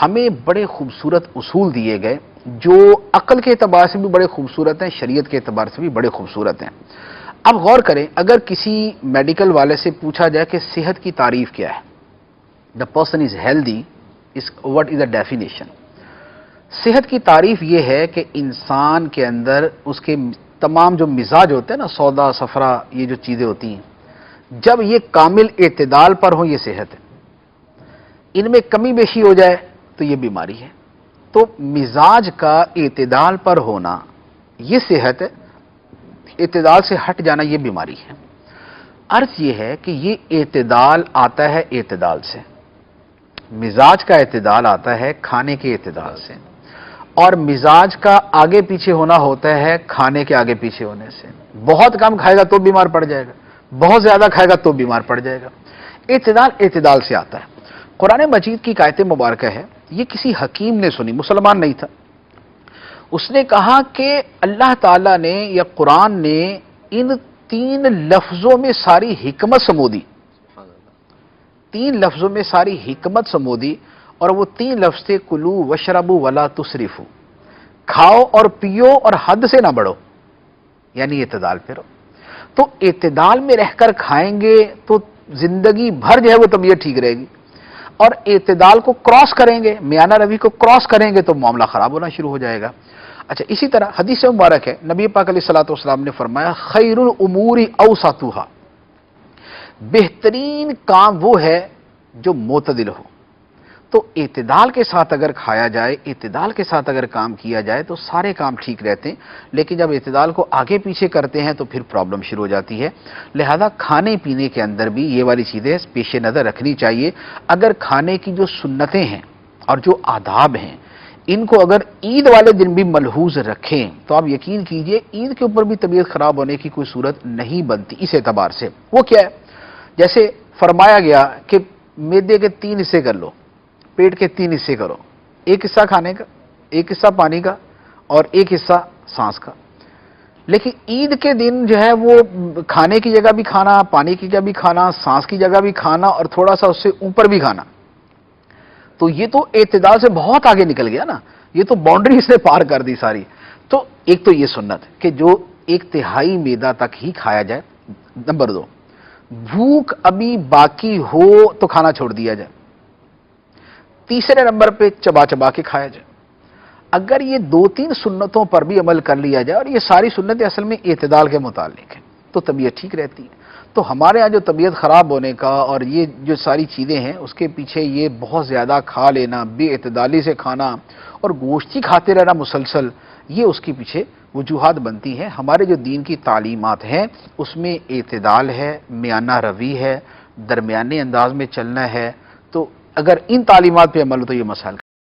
ہمیں بڑے خوبصورت اصول دیے گئے جو عقل کے اعتبار سے بھی بڑے خوبصورت ہیں، شریعت کے اعتبار سے بھی بڑے خوبصورت ہیں۔ اب غور کریں، اگر کسی میڈیکل والے سے پوچھا جائے کہ صحت کی تعریف کیا ہے، the person is healthy, what is the definition? صحت کی تعریف یہ ہے کہ انسان کے اندر اس کے تمام جو مزاج ہوتے ہیں نا، سودا صفرا، یہ جو چیزیں ہوتی ہیں، جب یہ کامل اعتدال پر ہوں، یہ صحت ہے۔ ان میں کمی بیشی ہو جائے تو یہ بیماری ہے۔ تو مزاج کا اعتدال پر ہونا یہ صحت ہے، اعتدال سے ہٹ جانا یہ بیماری ہے۔ عرض یہ ہے کہ یہ اعتدال آتا ہے اعتدال سے، مزاج کا اعتدال آتا ہے کھانے کے اعتدال سے، اور مزاج کا آگے پیچھے ہونا ہوتا ہے کھانے کے آگے پیچھے ہونے سے۔ بہت کم کھائے گا تو بیمار پڑ جائے گا، بہت زیادہ کھائے گا تو بیمار پڑ جائے گا۔ اعتدال اعتدال سے آتا ہے۔ قرآن مجید کی آیت مبارکہ ہے، یہ کسی حکیم نے سنی، مسلمان نہیں تھا۔ اس نے کہا کہ اللہ تعالیٰ نے یا قرآن نے ان 3 لفظوں میں ساری حکمت سمو دی، 3 لفظوں میں ساری حکمت سمو دی، اور وہ 3 لفظ تھے کلو وشربو ولا تسرفو، کھاؤ اور پیو اور حد سے نہ بڑھو، یعنی اعتدال پہ رہو۔ تو اعتدال میں رہ کر کھائیں گے تو زندگی بھر جو ہے وہ طبیعت ٹھیک رہے گی، اور اعتدال کو کراس کریں گے، میانہ روی کو کراس کریں گے تو معاملہ خراب ہونا شروع ہو جائے گا۔ اچھا، اسی طرح حدیث مبارک ہے، نبی پاک علیہ الصلوۃ والسلام نے فرمایا خیر الامور اوسطها، بہترین کام وہ ہے جو معتدل ہو۔ تو اعتدال کے ساتھ اگر کھایا جائے، اعتدال کے ساتھ اگر کام کیا جائے تو سارے کام ٹھیک رہتے ہیں، لیکن جب اعتدال کو آگے پیچھے کرتے ہیں تو پھر پرابلم شروع ہو جاتی ہے۔ لہذا کھانے پینے کے اندر بھی یہ والی چیزیں پیش نظر رکھنی چاہیے۔ اگر کھانے کی جو سنتیں ہیں اور جو آداب ہیں، ان کو اگر عید والے دن بھی ملحوظ رکھیں تو آپ یقین کیجئے عید کے اوپر بھی طبیعت خراب ہونے کی کوئی صورت نہیں بنتی اس اعتبار سے۔ وہ کیا ہے؟ جیسے فرمایا گیا کہ معدے کے 3 حصے کر لو، پیٹ کے 3 حصے کرو، ایک حصہ کھانے کا، ایک حصہ پانی کا، اور ایک حصہ سانس کا۔ لیکن عید کے دن جو ہے وہ کھانے کی جگہ بھی کھانا، پانی کی جگہ بھی کھانا، سانس کی جگہ بھی کھانا، اور تھوڑا سا اس سے اوپر بھی کھانا، تو یہ تو اعتدال سے بہت آگے نکل گیا نا، یہ تو باؤنڈری اس نے پار کر دی ساری۔ تو ایک تو یہ سنت کہ جو 1/3 میدا تک ہی کھایا جائے۔ نمبر 2، بھوک ابھی باقی ہو تو کھانا چھوڑ دیا جائے۔ تیسرے نمبر پہ چبا چبا کے کھایا جائے۔ اگر یہ 2-3 سنتوں پر بھی عمل کر لیا جائے، اور یہ ساری سنتیں اصل میں اعتدال کے متعلق ہیں، تو طبیعت ٹھیک رہتی ہے۔ تو ہمارے ہاں جو طبیعت خراب ہونے کا اور یہ جو ساری چیزیں ہیں، اس کے پیچھے یہ بہت زیادہ کھا لینا، بے اعتدالی سے کھانا اور گوشتی کھاتے رہنا مسلسل، یہ اس کے پیچھے وجوہات بنتی ہیں۔ ہمارے جو دین کی تعلیمات ہیں اس میں اعتدال ہے، میانہ روی ہے، درمیانے انداز میں چلنا ہے۔ تو اگر ان تعلیمات پہ عمل ہو تو یہ مسائل